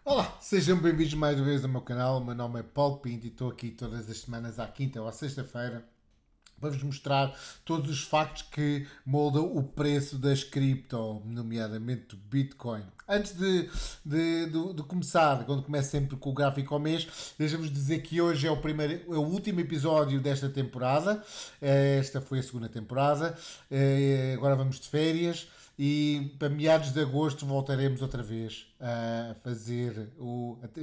Olá, sejam bem-vindos mais uma vez ao meu canal. O meu nome é Paulo Pinto e estou aqui todas as semanas, à quinta ou à sexta-feira, para vos mostrar todos os factos que moldam o preço das cripto, nomeadamente do Bitcoin. Antes de começar, quando começo sempre com o gráfico ao mês, deixa-vos dizer que hoje é o último episódio desta temporada. Esta foi a segunda temporada. Agora vamos de férias. E para meados de agosto voltaremos outra vez a fazer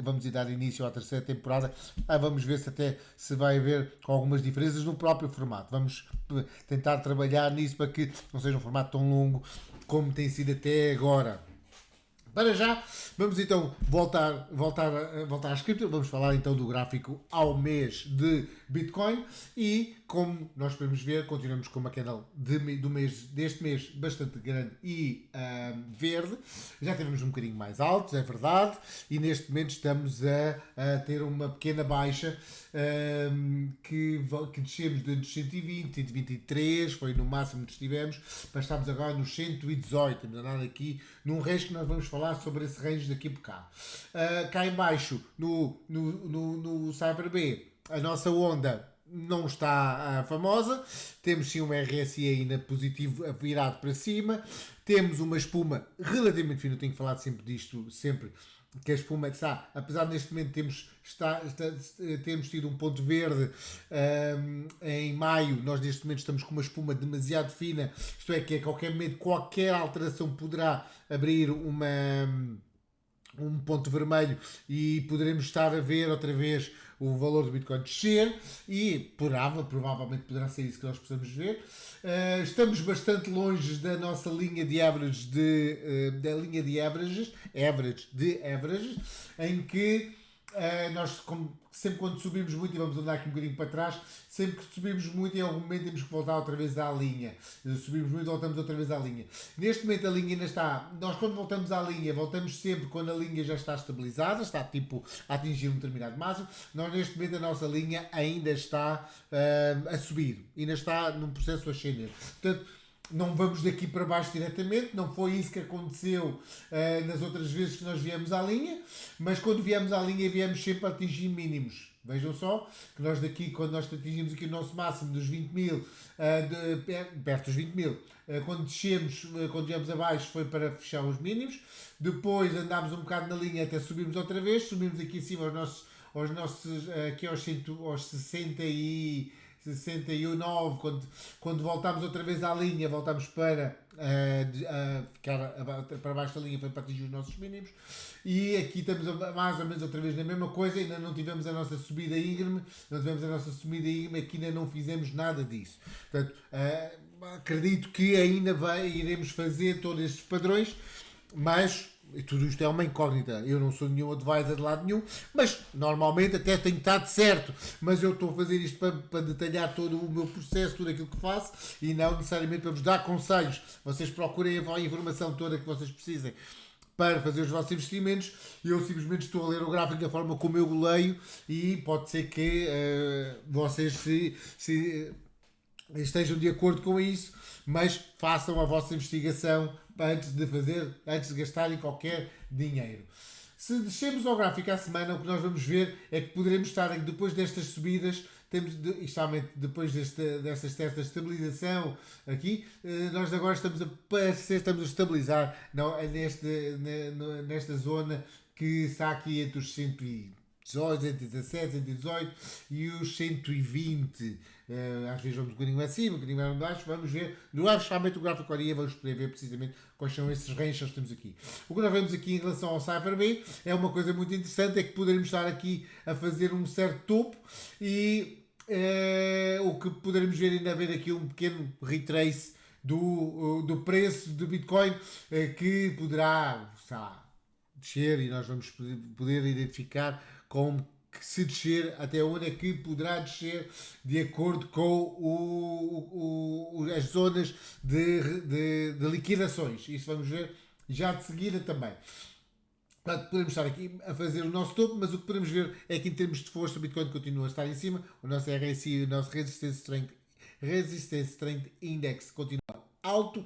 vamos dar início à terceira temporada. Vamos ver se até se vai haver com algumas diferenças no próprio formato. Vamos tentar trabalhar nisso para que não seja um formato tão longo como tem sido até agora. Para já, vamos então voltar às cripto. Vamos falar então do gráfico ao mês de Bitcoin e, como nós podemos ver, continuamos com uma queda deste mês bastante grande e verde. Já tivemos um bocadinho mais altos, é verdade, e neste momento estamos a ter uma pequena baixa que descemos de 120, 123, foi no máximo que estivemos, mas estamos agora nos 118. Estamos a andar aqui num range que nós vamos falar sobre esse range daqui por cá. Cá em baixo, no Cyber B, a nossa onda não está famosa, temos sim um RSI ainda positivo virado para cima, temos uma espuma relativamente fina, eu tenho falado sempre disto, sempre que a espuma está, apesar de neste momento temos tido um ponto verde em maio, nós neste momento estamos com uma espuma demasiado fina, isto é que a qualquer momento qualquer alteração poderá abrir um ponto vermelho e poderemos estar a ver outra vez o valor do Bitcoin descer e provavelmente poderá ser isso que nós precisamos ver. Estamos bastante longe da nossa linha de averages, da linha de averages, em que nós, sempre quando subimos muito, e vamos andar aqui um bocadinho para trás, sempre que subimos muito, em algum momento temos que voltar outra vez à linha. Subimos muito, voltamos outra vez à linha. Neste momento a linha ainda está. Nós, quando voltamos à linha, voltamos sempre quando a linha já está estabilizada, está tipo a atingir um determinado máximo. Nós, neste momento, a nossa linha ainda está a subir, ainda está num processo ascendente. Portanto, não vamos daqui para baixo diretamente, não foi isso que aconteceu nas outras vezes que nós viemos à linha, mas quando viemos à linha viemos sempre a atingir mínimos. Vejam só que nós daqui, quando nós atingimos aqui o nosso máximo dos 20 mil, perto dos 20 mil, quando descemos, quando viemos abaixo foi para fechar os mínimos, depois andámos um bocado na linha até subimos outra vez, subimos aqui em cima aos nossos aqui aos 60 e 69, quando voltámos outra vez à linha, voltámos para ficar para baixo da linha, foi para atingir os nossos mínimos. E aqui estamos mais ou menos outra vez na mesma coisa, ainda não tivemos a nossa subida íngreme, aqui ainda não fizemos nada disso. Portanto, acredito que ainda iremos fazer todos estes padrões, mas tudo isto é uma incógnita. Eu não sou nenhum advisor de lado nenhum, mas normalmente até tenho estado certo. Mas eu estou a fazer isto para detalhar todo o meu processo, tudo aquilo que faço e não necessariamente para vos dar conselhos. Vocês procurem a informação toda que vocês precisem para fazer os vossos investimentos. Eu simplesmente estou a ler o gráfico da forma como eu leio e pode ser que vocês se estejam de acordo com isso, mas façam a vossa investigação antes de gastarem qualquer dinheiro. Se descemos ao gráfico à semana, o que nós vamos ver é que poderemos estar, depois destas subidas, depois desta certa estabilização aqui, nós agora estamos a estabilizar nesta zona que está aqui entre os 118, 117, 118 e os 120. Às vezes vamos um bocadinho acima, um bocadinho mais baixo. Vamos ver, especialmente o gráfico horário, vamos poder ver precisamente quais são esses ranges que temos aqui. O que nós vemos aqui em relação ao Cypher B é uma coisa muito interessante, é que poderemos estar aqui a fazer um certo topo e o que poderemos ver ainda haver aqui um pequeno retrace do preço do Bitcoin que poderá descer e nós vamos poder identificar como que se descer, até onde é que poderá descer de acordo com as zonas de liquidações. Isso vamos ver já de seguida também. Portanto, podemos estar aqui a fazer o nosso topo, mas o que podemos ver é que em termos de força o Bitcoin continua a estar em cima, o nosso RSI, o nosso Resistance Strength Index continua alto,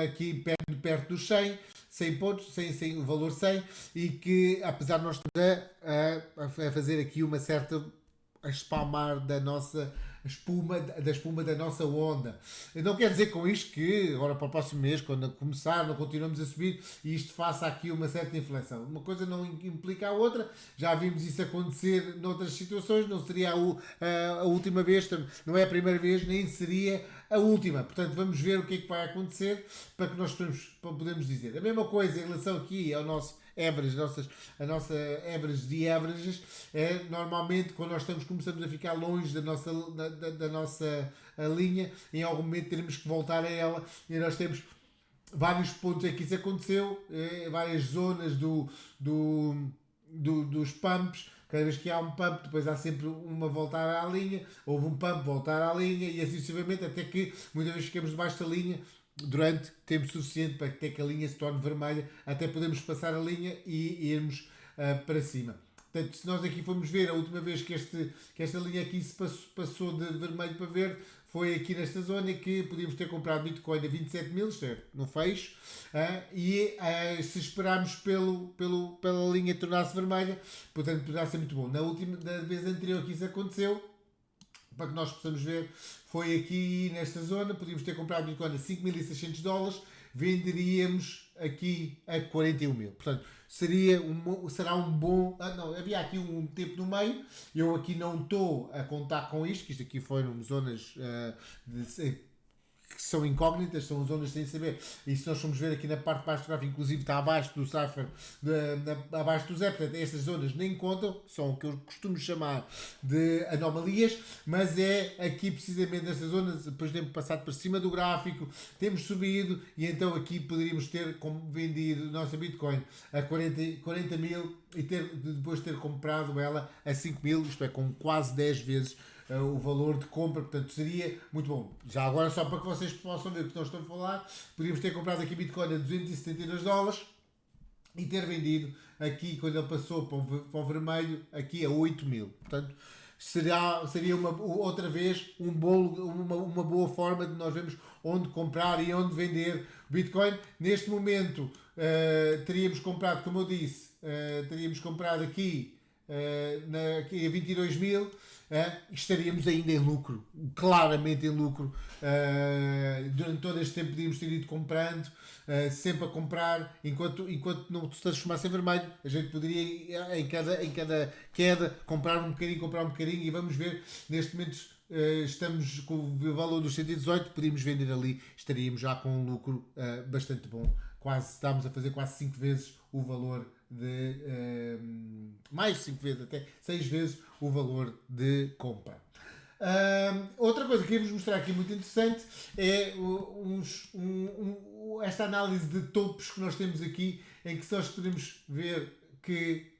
aqui perto dos 100, 100 pontos, sem o valor 100, e que apesar de nós estarmos a fazer aqui uma certa a espalmar da espuma da nossa onda. Não quer dizer com isto que agora para o próximo mês, quando começar, não continuamos a subir e isto faça aqui uma certa inflação. Uma coisa não implica a outra, já vimos isso acontecer noutras situações, não seria a última vez, não é a primeira vez, nem seria a última. Portanto, vamos ver o que é que vai acontecer para que nós podemos dizer. A mesma coisa em relação aqui ao nosso average, a nossa average de averages, é normalmente quando nós começamos a ficar longe da nossa linha, em algum momento teremos que voltar a ela, e nós temos vários pontos em que isso aconteceu, várias zonas dos pumps. Cada vez que há um pump, depois há sempre uma voltar à linha, houve um pump, voltar à linha, e assim sucessivamente, até que muitas vezes ficamos debaixo da linha durante tempo suficiente para até que a linha se torne vermelha, até podemos passar a linha e irmos para cima. Portanto, se nós aqui formos ver, a última vez que esta linha aqui se passou de vermelho para verde, foi aqui nesta zona que podíamos ter comprado Bitcoin a 27 mil, isto é, no fecho, e se esperarmos pela linha tornar-se vermelha, portanto, poderá ser muito bom. Na vez anterior que isso aconteceu, para que nós possamos ver, foi aqui nesta zona, podíamos ter comprado Bitcoin a 5.600 dólares, venderíamos aqui a 41 mil. Portanto, será um bom... não, havia aqui um tempo no meio, eu aqui não estou a contar com isto, que isto aqui foram zonas que são incógnitas, são zonas sem saber, e se nós formos ver aqui na parte de baixo do gráfico, inclusive está abaixo do cipher, abaixo do zero, portanto estas zonas nem contam, são o que eu costumo chamar de anomalias, mas é aqui precisamente nestas zonas, depois de termos passado por cima do gráfico, temos subido, e então aqui poderíamos ter vendido nossa Bitcoin a 40 mil e depois ter comprado ela a 5 mil, isto é, com quase 10 vezes o valor de compra, portanto seria muito bom. Já agora, só para que vocês possam ver o que nós estamos a falar, podíamos ter comprado aqui Bitcoin a 272 dólares e ter vendido aqui, quando ele passou para o vermelho, aqui a 8 mil. Portanto, seria outra vez uma boa forma de nós vermos onde comprar e onde vender Bitcoin. Neste momento, teríamos comprado, como eu disse, teríamos comprado aqui aqui a 22 mil, estaríamos ainda em lucro, claramente em lucro. Durante todo este tempo podíamos ter ido comprando, sempre a comprar, enquanto não se transformasse em vermelho, a gente poderia em cada queda comprar um bocadinho, e vamos ver, neste momento estamos com o valor dos 118, podíamos vender ali, estaríamos já com um lucro bastante bom, estamos a fazer quase 5 vezes o valor mais de 5 vezes, até 6 vezes o valor de compra. Outra coisa que queria-vos mostrar aqui muito interessante é esta análise de topos que nós temos aqui, em que nós podemos ver que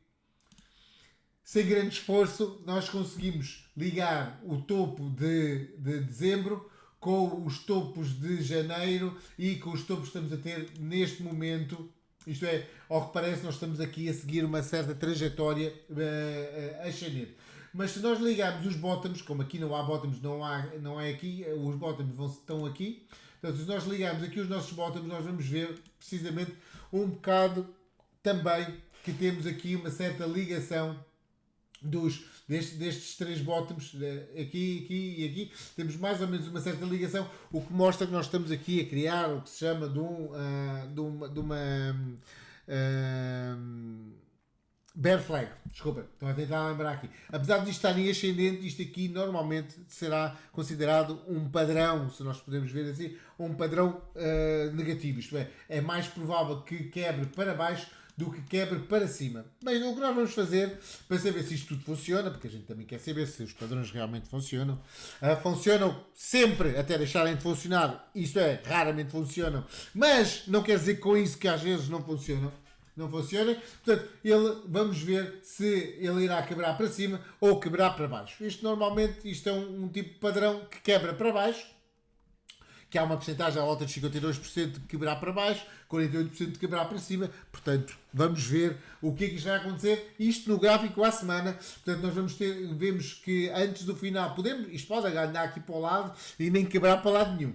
sem grande esforço nós conseguimos ligar o topo de dezembro com os topos de janeiro e com os topos que estamos a ter neste momento. Isto é, ao que parece, nós estamos aqui a seguir uma certa trajetória ascendente. Mas se nós ligarmos os bottoms, como aqui não há bottoms, não é aqui, os bottoms estão aqui. Portanto, se nós ligarmos aqui os nossos bottoms, nós vamos ver precisamente um bocado também que temos aqui uma certa ligação destes três bottoms, aqui e aqui, temos mais ou menos uma certa ligação, o que mostra que nós estamos aqui a criar o que se chama de uma bear flag, desculpa, estou a tentar lembrar aqui. Apesar de isto estar em ascendente, isto aqui normalmente será considerado um padrão, se nós podemos ver assim, um padrão negativo, isto é mais provável que quebre para baixo do que quebre para cima. Bem, o que nós vamos fazer para saber se isto tudo funciona, porque a gente também quer saber se os padrões realmente funcionam. Funcionam sempre até deixarem de funcionar, isto é, raramente funcionam, mas não quer dizer com isso que às vezes não funcionam. Portanto, vamos ver se ele irá quebrar para cima ou quebrar para baixo. Isto normalmente é um tipo de padrão que quebra para baixo que há uma porcentagem à volta de 52% de quebrar para baixo, 48% de quebrar para cima. Portanto, vamos ver o que é que isto vai acontecer. Isto no gráfico à semana. Portanto, nós vemos que antes do final, isto pode andar aqui para o lado e nem quebrar para lado nenhum.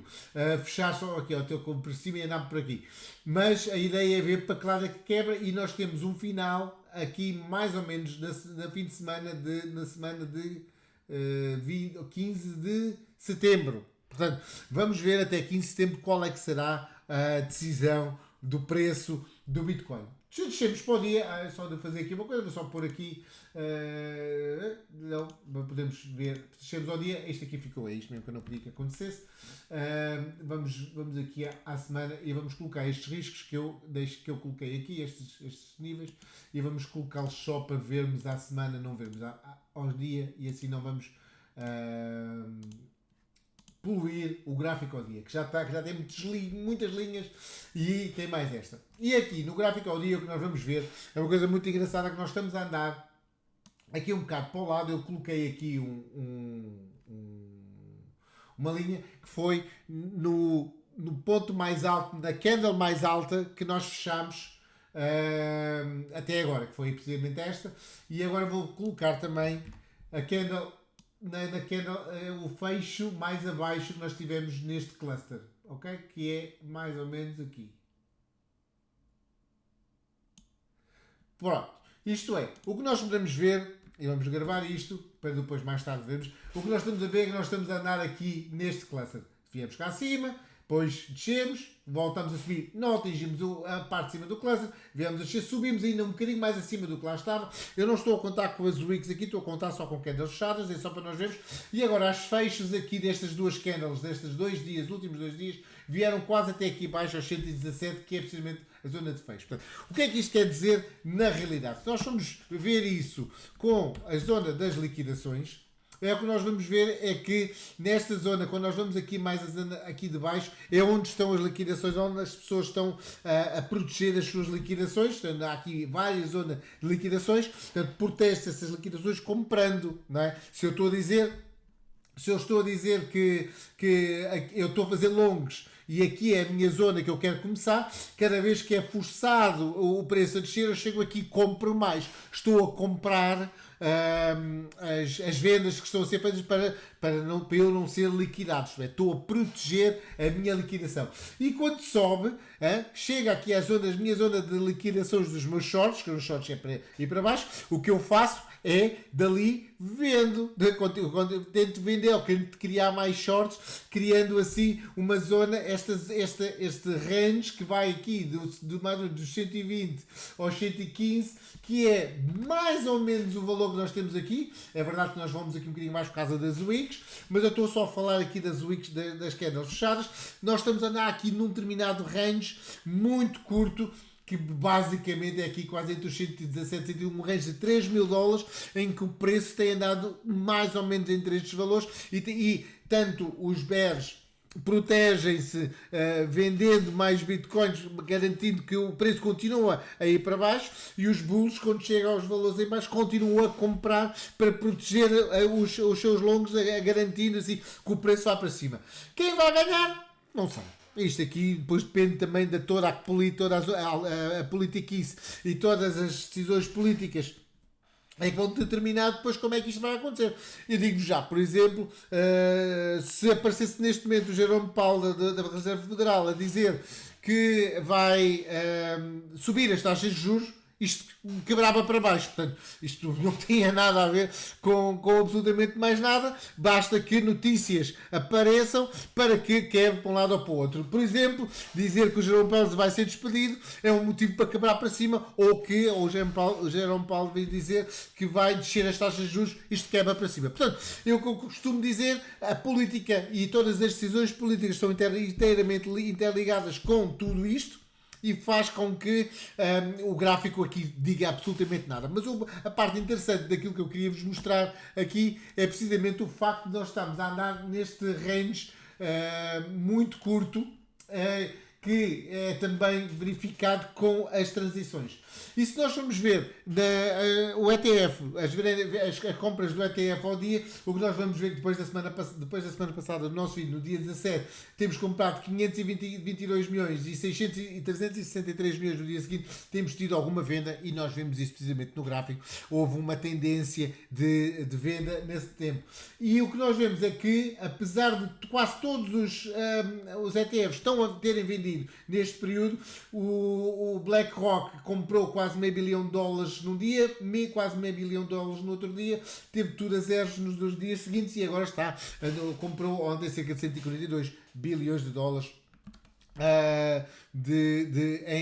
Fechar só aqui, ao teu como por cima e andar por aqui. Mas a ideia é ver para que lado é que quebra e nós temos um final aqui mais ou menos na fim de semana na semana de 15 de setembro. Portanto, vamos ver até 15 de setembro qual é que será a decisão do preço do Bitcoin. Descemos para o dia, só de fazer aqui uma coisa, vou só pôr aqui, não podemos ver, descemos ao dia, este aqui ficou, é isto mesmo que eu não queria que acontecesse. Vamos aqui à semana e vamos colocar estes riscos que eu coloquei aqui, estes níveis, e vamos colocá-los só para vermos à semana, não vermos ao dia, e assim não vamos poluir o gráfico ao dia, que já tem muitas linhas e tem mais esta. E aqui no gráfico ao dia o que nós vamos ver é uma coisa muito engraçada, que nós estamos a andar aqui um bocado para o lado. Eu coloquei aqui uma linha que foi no ponto mais alto, da candle mais alta que nós fechamos até agora, que foi precisamente esta, e agora vou colocar também a candle o fecho mais abaixo que nós tivemos neste cluster, ok? Que é mais ou menos aqui. Pronto, isto é, o que nós podemos ver, e vamos gravar isto para depois mais tarde vermos, o que nós estamos a ver é que nós estamos a andar aqui neste cluster. Viemos cá acima, depois descemos, voltamos a subir, não atingimos a parte de cima do cluster, viemos a descer, subimos ainda um bocadinho mais acima do que lá estava. Eu não estou a contar com as wicks aqui, estou a contar só com candles fechadas, é só para nós vermos. E agora as fechos aqui destas duas candles, destes 2 dias, últimos 2 dias, vieram quase até aqui abaixo aos 117, que é precisamente a zona de fecho. Portanto, o que é que isto quer dizer na realidade? Se nós formos ver isso com a zona das liquidações, o que nós vamos ver é que nesta zona, quando nós vamos aqui mais a zona aqui de baixo, é onde estão as liquidações, onde as pessoas estão a proteger as suas liquidações. Portanto, há aqui várias zonas de liquidações, portanto, protege essas liquidações comprando, não é? Se eu estou a dizer que eu estou a fazer longos e aqui é a minha zona que eu quero começar, cada vez que é forçado o preço a descer, eu chego aqui e compro mais. Estou a comprar as vendas que estão a ser feitas para eu não ser liquidado. Estou a proteger a minha liquidação. E quando sobe, chega aqui à minha zona de liquidações dos meus shorts, que os shorts é para ir para baixo, o que eu faço é dali vendo, tento vender, ou tento criar mais shorts, criando assim uma zona, este range que vai aqui dos 120 aos 115, que é mais ou menos o valor que nós temos aqui. É verdade que nós vamos aqui um bocadinho mais por causa das wicks, mas eu estou só a falar aqui das wicks, das candles fechadas. Nós estamos a andar aqui num determinado range muito curto, que basicamente é aqui quase entre os 117 e um range de $3.000, em que o preço tem andado mais ou menos entre estes valores, e tanto os bears protegem-se vendendo mais bitcoins, garantindo que o preço continua a ir para baixo, e os bulls, quando chegam aos valores em baixo, continuam a comprar para proteger os seus longos, garantindo assim que o preço vá para cima. Quem vai ganhar? Não sei. Isto aqui depois depende também de toda a politiquice e todas as decisões políticas é que vão determinar depois como é que isto vai acontecer. Eu digo já, por exemplo, se aparecesse neste momento o Jerome Powell da Reserva Federal a dizer que vai subir as taxas de juros, isto quebrava para baixo. Portanto, isto não tinha nada a ver com absolutamente mais nada. Basta que notícias apareçam para que quebre para um lado ou para o outro. Por exemplo, dizer que o Jerome Powell vai ser despedido é um motivo para quebrar para cima, ou que o Jerome Powell vai dizer que vai descer as taxas de juros, isto quebra para cima. Portanto, eu costumo dizer, a política e todas as decisões políticas estão inteiramente interligadas com tudo isto, e faz com que o gráfico aqui diga absolutamente nada. Mas a parte interessante daquilo que eu queria vos mostrar aqui é precisamente o facto de nós estarmos a andar neste range muito curto, que é também verificado com as transições. E se nós formos ver o ETF, as compras do ETF ao dia, o que nós vamos ver depois da semana passada, do nosso vídeo, no dia 17, temos comprado 522 milhões e 363 milhões no dia seguinte, temos tido alguma venda e nós vemos isso precisamente no gráfico. Houve uma tendência de venda nesse tempo. E o que nós vemos é que, apesar de quase todos os ETFs estão a terem vendido neste período, o BlackRock comprou quase $500 bilhão num dia, quase $500 bilhão no outro dia, teve tudo a zeros nos 2 dias seguintes e agora comprou ontem cerca de 142 bilhões de dólares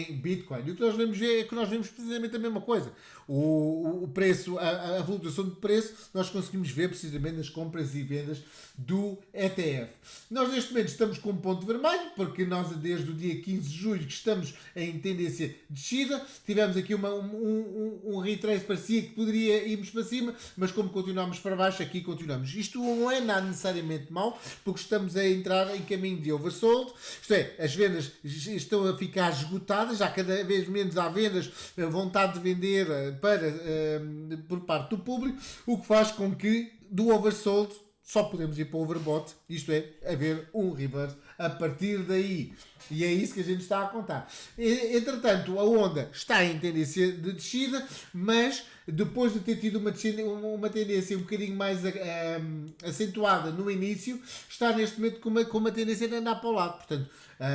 em Bitcoin. E o que nós vemos é que nós vemos precisamente a mesma coisa. O preço, a flutuação de preço, nós conseguimos ver precisamente nas compras e vendas do ETF. Nós neste momento estamos com um ponto vermelho, porque nós desde o dia 15 de julho que estamos em tendência de descida, tivemos aqui um retrace, parecia que poderia irmos para cima, mas como continuamos para baixo, aqui continuamos. Isto não é nada necessariamente mau, porque estamos a entrar em caminho de oversold, isto é, as vendas estão a ficar esgotadas, já cada vez menos há vendas, vontade de vender por parte do público, o que faz com que do oversold só podemos ir para o overbought, isto é, haver um reverse a partir daí. E é isso que a gente está a contar. Entretanto, a onda está em tendência de descida, mas depois de ter tido uma tendência um bocadinho mais acentuada no início, está neste momento com uma tendência de andar para o lado. Portanto,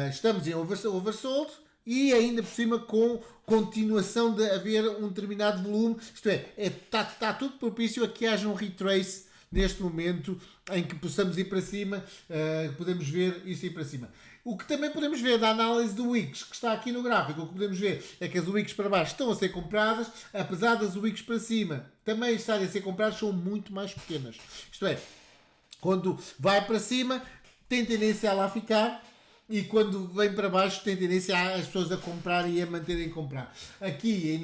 estamos em oversold e ainda por cima com continuação de haver um determinado volume. Isto é, está tudo propício a que haja um retrace neste momento em que possamos ir para cima, podemos ver isso ir para cima. O que também podemos ver da análise do Wix, que está aqui no gráfico, o que podemos ver é que as Wix para baixo estão a ser compradas, apesar das Wix para cima também estarem a ser compradas, são muito mais pequenas. Isto é, quando vai para cima, tem tendência a lá ficar, e quando vem para baixo tem tendência as pessoas a comprar e a manterem a comprar. Aqui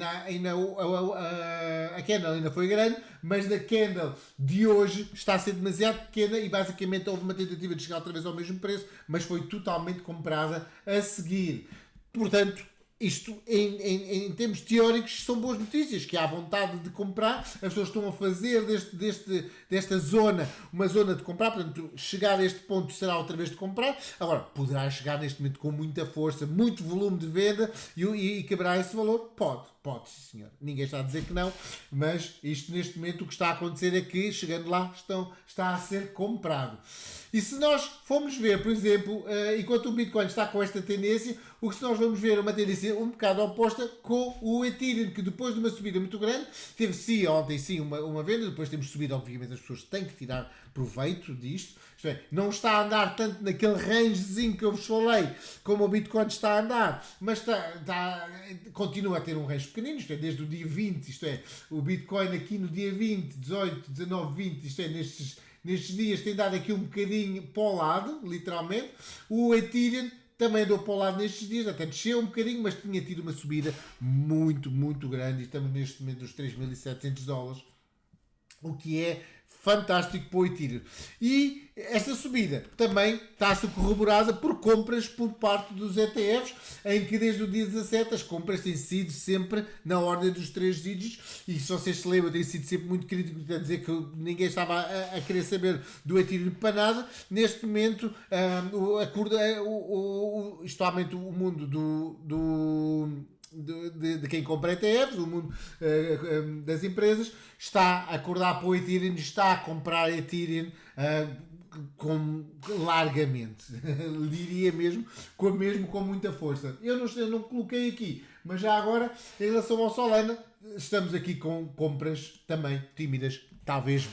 a candle ainda foi grande, mas a candle de hoje está a ser demasiado pequena e basicamente houve uma tentativa de chegar outra vez ao mesmo preço, mas foi totalmente comprada a seguir. Portanto, isto, em termos teóricos, são boas notícias, que há vontade de comprar, as pessoas estão a fazer desta zona uma zona de comprar, portanto, chegar a este ponto será outra vez de comprar. Agora, poderá chegar neste momento com muita força, muito volume de venda e quebrar esse valor? Pode, sim, senhor. Ninguém está a dizer que não, mas isto neste momento o que está a acontecer é que, chegando lá, está a ser comprado. E se nós formos ver, por exemplo, enquanto o Bitcoin está com esta tendência, o que se nós vamos ver é uma tendência um bocado oposta com o Ethereum, que depois de uma subida muito grande, teve ontem uma venda, depois temos subido, obviamente as pessoas têm que tirar proveito disto, isto é, não está a andar tanto naquele rangezinho que eu vos falei, como o Bitcoin está a andar, mas continua a ter um range pequenino, isto é, desde o dia 20, isto é, o Bitcoin aqui no dia 20, 18, 19, 20, isto é, nestes dias tem dado aqui um bocadinho para o lado, literalmente. O Ethereum também deu para o lado nestes dias, até desceu um bocadinho, mas tinha tido uma subida muito, muito grande e estamos neste momento nos $3.700, o que é fantástico para o Ethereum. E esta subida também está a ser corroborada por compras por parte dos ETFs, em que desde o dia 17 as compras têm sido sempre na ordem dos 3 dígitos, e se vocês se lembram, tem sido sempre muito crítico a dizer que ninguém estava a querer saber do Ethereum para nada. Neste momento, especialmente o mundo de quem compra ETFs, o mundo das empresas, está a acordar para o Ethereum, está a comprar Ethereum largamente, diria mesmo com muita força. Eu não coloquei aqui, mas já agora, em relação ao Solana, estamos aqui com compras também tímidas, talvez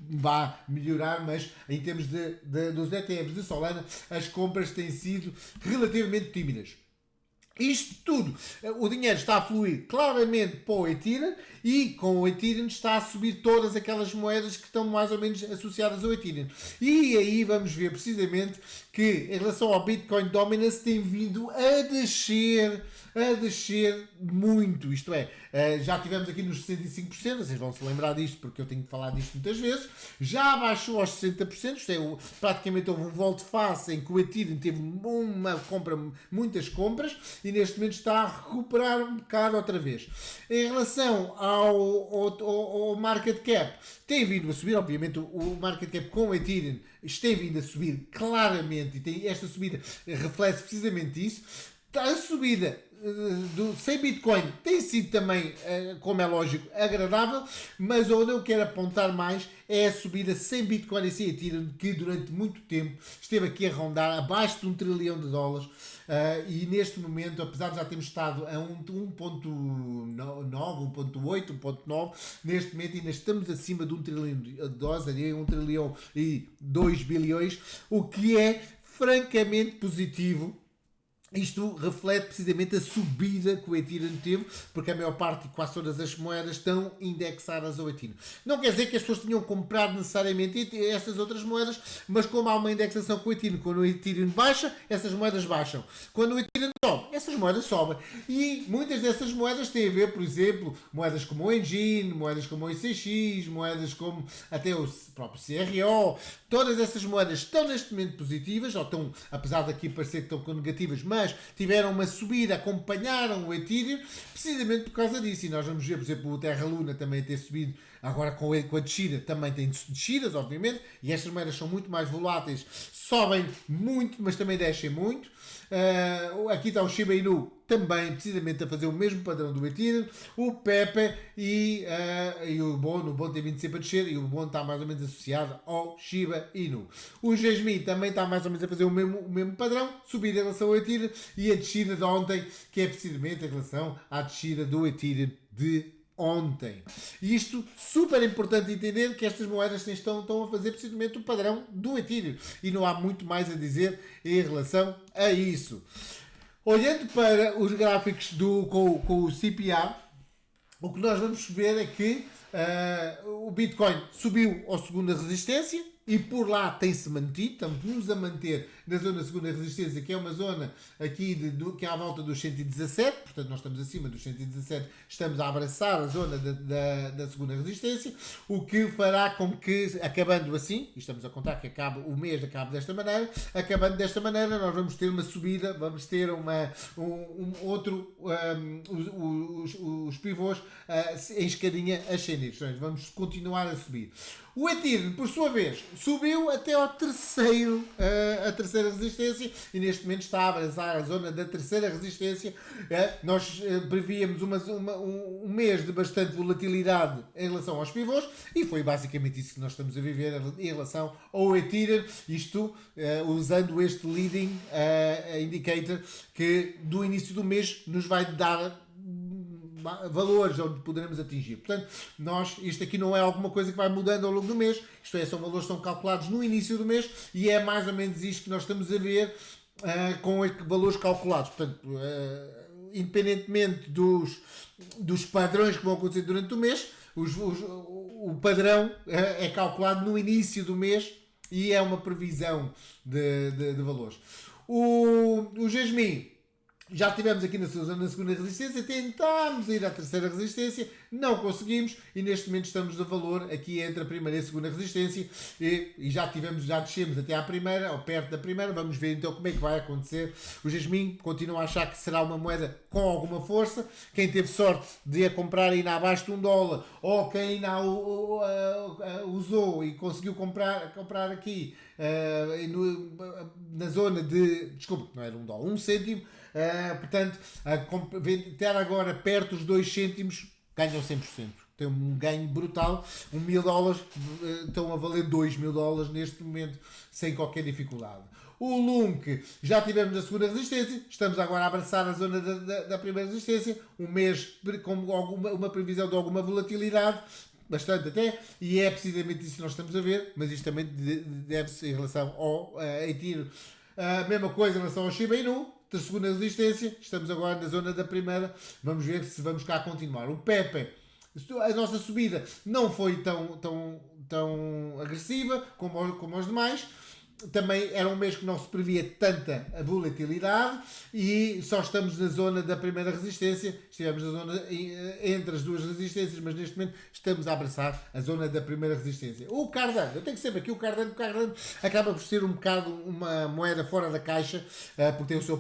vá melhorar, mas em termos dos ETFs de Solana, as compras têm sido relativamente tímidas. Isto tudo, o dinheiro está a fluir claramente para o Ethereum e com o Ethereum está a subir todas aquelas moedas que estão mais ou menos associadas ao Ethereum. E aí vamos ver precisamente que em relação ao Bitcoin Dominance tem vindo a descer a descer muito, isto é, já tivemos aqui nos 65%, vocês vão se lembrar disto porque eu tenho de falar disto muitas vezes, já baixou aos 60%, isto é, praticamente houve um volte-face em que o Ethereum teve muitas compras e neste momento está a recuperar um bocado outra vez. Em relação ao market cap, tem vindo a subir, obviamente o market cap com o Ethereum tem vindo a subir claramente e esta subida reflete precisamente isso. A subida sem Bitcoin tem sido também, como é lógico, agradável, mas onde eu quero apontar mais é a subida sem Bitcoin e sem Ethereum, que durante muito tempo esteve aqui a rondar abaixo de $1 trilhão, e neste momento, apesar de já termos estado a 1.9, 1.8, 1.9, neste momento ainda estamos acima de $1 trilhão, 1 trilhão e 2 bilhões, o que é francamente positivo. Isto reflete precisamente a subida que o Ethereum teve, porque a maior parte, quase todas as moedas, estão indexadas ao Ethereum. Não quer dizer que as pessoas tenham comprado necessariamente estas outras moedas, mas como há uma indexação com o Ethereum, quando o Ethereum baixa, essas moedas baixam. Quando o Ethereum sobe, essas moedas sobem. E muitas dessas moedas têm a ver, por exemplo, moedas como o Engine, moedas como o ICX, moedas como até o próprio CRO. Todas essas moedas estão neste momento positivas, ou estão, apesar daqui parecer que estão com negativas, mas tiveram uma subida, acompanharam o Ethereum, precisamente por causa disso. E nós vamos ver, por exemplo, o Terra Luna também ter subido, agora com a descida também tem descidas, obviamente, e estas moedas são muito mais voláteis, sobem muito, mas também descem muito. Aqui está o Shiba Inu também precisamente a fazer o mesmo padrão do Ethereum, o Pepe e o Bon tem vindo sempre a descer e o Bon está mais ou menos associado ao Shiba Inu. O Jasmine também está mais ou menos a fazer o mesmo padrão, subir em relação ao Ethereum, e a descida de ontem, que é precisamente em relação à descida do Ethereum de ontem. E isto, super importante entender que estas moedas estão a fazer precisamente o padrão do Ethereum e não há muito mais a dizer em relação a isso. Olhando para os gráficos com o CPA, o que nós vamos ver é que o Bitcoin subiu à segunda resistência e por lá tem-se mantido, estamos a manter na zona de segunda resistência, que é uma zona aqui que é à volta dos 117, portanto nós estamos acima dos 117, estamos a abraçar a zona da segunda resistência, o que fará com que, acabando assim, e estamos a contar que o mês acabe desta maneira, acabando desta maneira nós vamos ter uma subida, vamos ter os pivôs em escadinha ascendente, portanto vamos continuar a subir. O Ethereum, por sua vez, subiu até ao a terceira resistência e neste momento está a abraçar a zona da terceira resistência. Nós prevíamos um mês de bastante volatilidade em relação aos pivôs e foi basicamente isso que nós estamos a viver em relação ao Ethereum, isto usando este leading indicator que do início do mês nos vai dar valores onde poderemos atingir. Portanto, isto aqui não é alguma coisa que vai mudando ao longo do mês, isto é, são valores que são calculados no início do mês e é mais ou menos isto que nós estamos a ver com valores calculados. Portanto, independentemente dos padrões que vão acontecer durante o mês, o padrão é calculado no início do mês e é uma previsão de valores. O Jasmine, já estivemos aqui na segunda resistência, tentámos ir à terceira resistência, não conseguimos e neste momento estamos no valor aqui entre a primeira e a segunda resistência e já descemos até à primeira, ou perto da primeira. Vamos ver então como é que vai acontecer. O Jasmine continua a achar que será uma moeda com alguma força. Quem teve sorte de a comprar ainda abaixo de $1 ou quem ainda usou e conseguiu comprar aqui na zona de, desculpa, não era $1, 1 cêntimo, portanto, ter agora perto dos 2 cêntimos, ganham 100%. Tem um ganho brutal. $1.000 estão a valer $2.000 neste momento, sem qualquer dificuldade. O Lunk, já tivemos na segunda resistência, estamos agora a abraçar a zona da primeira resistência, um mês com uma previsão de alguma volatilidade, bastante até, e é precisamente isso que nós estamos a ver, mas isto também deve-se em relação ao Ethereum. A mesma coisa em relação ao Shiba Inu, da segunda resistência, estamos agora na zona da primeira, vamos ver se vamos cá continuar. O Pepe, a nossa subida não foi tão agressiva como os demais, também era um mês que não se previa tanta volatilidade e só estamos na zona da primeira resistência. Estivemos na zona entre as duas resistências, mas neste momento estamos a abraçar a zona da primeira resistência. O Cardano, eu tenho sempre aqui o Cardano acaba por ser um bocado uma moeda fora da caixa, porque tem o seu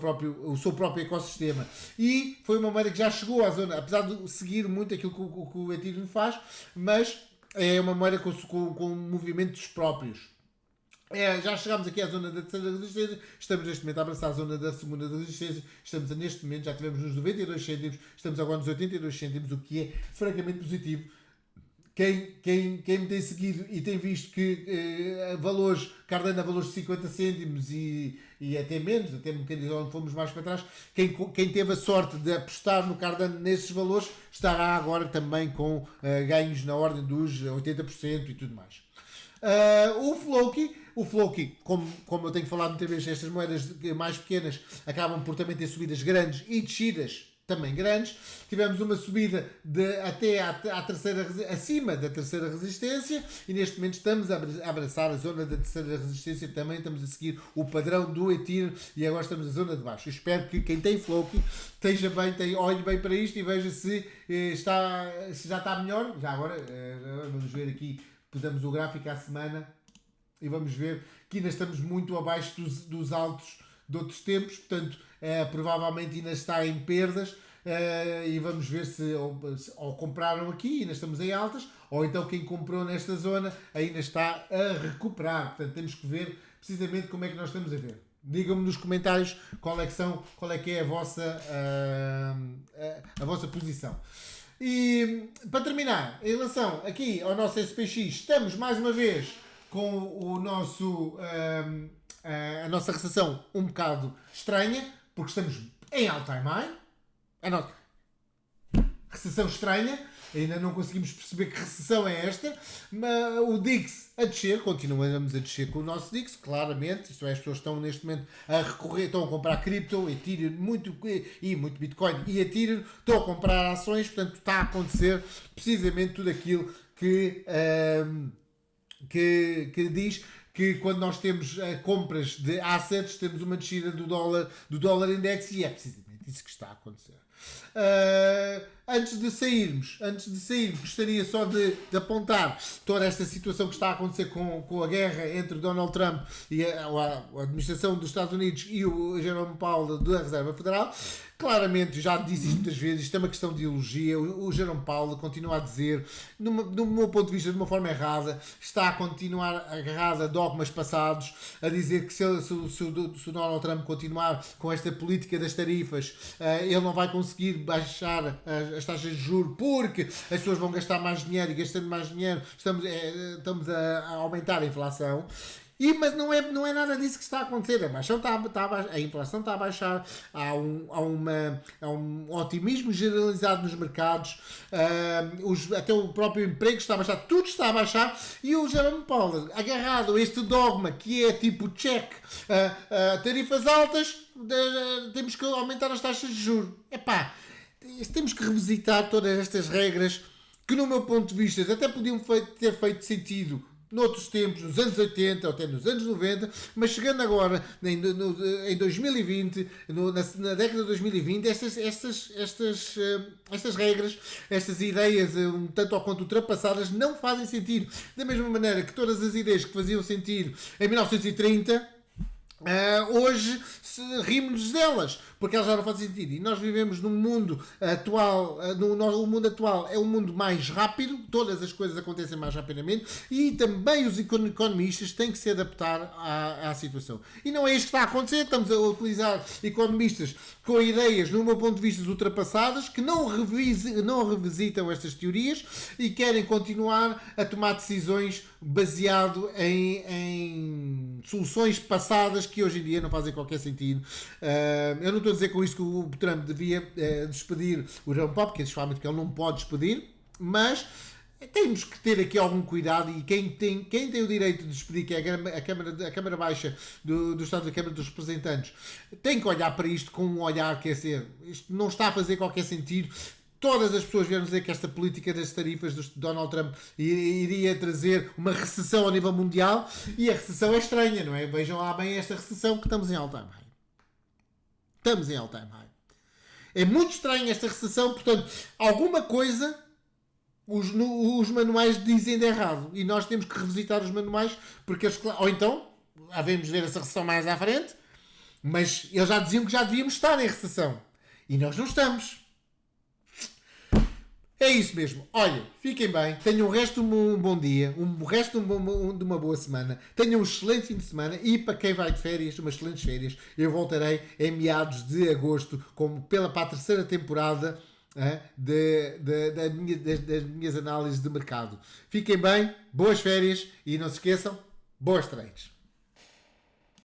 próprio ecossistema. E foi uma moeda que já chegou à zona, apesar de seguir muito aquilo que o Ethereum faz, mas é uma moeda com movimentos próprios. Já chegámos aqui à zona da terceira resistência, estamos neste momento a abraçar a zona da segunda resistência, estamos neste momento, já tivemos nos 92 cêntimos, estamos agora nos 82 cêntimos, o que é francamente positivo. Quem me tem seguido e tem visto que Cardano a valores de 50 cêntimos e até menos, até um bocadinho onde fomos mais para trás, quem teve a sorte de apostar no Cardano nesses valores, estará agora também com ganhos na ordem dos 80% e tudo mais. O Floki, como eu tenho falado muitas vezes, estas moedas mais pequenas acabam por também ter subidas grandes e descidas também grandes. Tivemos uma subida até à terceira, acima da terceira resistência e neste momento estamos a abraçar a zona da terceira resistência, também estamos a seguir o padrão do Ethereum e agora estamos na zona de baixo. Eu espero que quem tem Floki esteja bem, olhe bem para isto e veja se já está melhor. Já agora, vamos ver aqui, pusemos o gráfico à semana e vamos ver que ainda estamos muito abaixo dos altos de outros tempos, portanto provavelmente ainda está em perdas e vamos ver se ou compraram aqui, ainda estamos em altas, ou então quem comprou nesta zona ainda está a recuperar, portanto temos que ver precisamente como é que nós estamos a ver. Digam-me nos comentários qual é que é a vossa posição. E para terminar, em relação aqui ao nosso SPX, estamos mais uma vez com o nosso a nossa recessão um bocado estranha, porque estamos em all-time high. A nossa recessão estranha, ainda não conseguimos perceber que recessão é esta, mas o DIX a descer, continuamos a descer com o nosso DIX, claramente, isto é, as pessoas estão neste momento a recorrer, estão a comprar cripto, Ethereum, muito Bitcoin e Ethereum, estão a comprar ações, portanto está a acontecer precisamente tudo aquilo que diz que quando nós temos compras de assets, temos uma descida do dólar index e é precisamente isso que está a acontecer. Antes de sairmos, gostaria só de apontar toda esta situação que está a acontecer com a guerra entre Donald Trump e a administração dos Estados Unidos e o Jerome Powell da Reserva Federal. Claramente, já disse isto muitas vezes, isto é uma questão de ideologia. O Jerome Powell continua a dizer, do meu ponto de vista, de uma forma errada, está a continuar agarrado a dogmas passados, a dizer que se o Donald Trump continuar com esta política das tarifas, ele não vai conseguir baixar as taxas de juros porque as pessoas vão gastar mais dinheiro e gastando mais dinheiro estamos a aumentar a inflação. Mas não é nada disso que está a acontecer. A inflação está a baixar, há um otimismo generalizado nos mercados, até o próprio emprego está a baixar, tudo está a baixar e o Jerome Powell, agarrado a este dogma que é tipo check, tarifas altas, temos que aumentar as taxas de juros. Temos que revisitar todas estas regras que, no meu ponto de vista, até podiam ter feito sentido noutros tempos, nos anos 80 ou até nos anos 90, mas chegando agora em 2020, na década de 2020, estas regras, estas ideias um tanto ou quanto ultrapassadas não fazem sentido. Da mesma maneira que todas as ideias que faziam sentido em 1930, hoje rimos delas, porque elas já não fazem sentido. E nós vivemos num mundo atual, o mundo atual é um mundo mais rápido, todas as coisas acontecem mais rapidamente e também os economistas têm que se adaptar à situação. E não é isto que está a acontecer, estamos a utilizar economistas com ideias, no meu ponto de vista, ultrapassadas, que não revisitam estas teorias e querem continuar a tomar decisões baseado em soluções passadas que hoje em dia não fazem qualquer sentido. Eu não estou a dizer com isto que o Trump devia despedir o Jerome Powell, porque ele não pode despedir, mas temos que ter aqui algum cuidado e quem tem o direito de despedir, que é a Câmara Baixa do Estado da Câmara dos Representantes, tem que olhar para isto com um olhar que é ser, isto não está a fazer qualquer sentido. todas as pessoas vieram dizer que esta política das tarifas do Donald Trump iria trazer uma recessão ao nível mundial, e a recessão é estranha, não é? Vejam lá bem esta recessão, que estamos em all-time high. Estamos em all-time high. É muito estranha esta recessão, portanto, alguma coisa os manuais dizem de errado, e nós temos que revisitar os manuais, porque eles, ou então havemos ver essa recessão mais à frente, mas eles já diziam que já devíamos estar em recessão, e nós não estamos. É isso mesmo. Olha, fiquem bem, tenham o resto de um bom dia, o resto de uma boa semana, tenham um excelente fim de semana, e para quem vai de férias, umas excelentes férias. Eu voltarei em meados de agosto, para a terceira temporada das minhas análises de mercado. Fiquem bem, boas férias, e não se esqueçam, boas trades.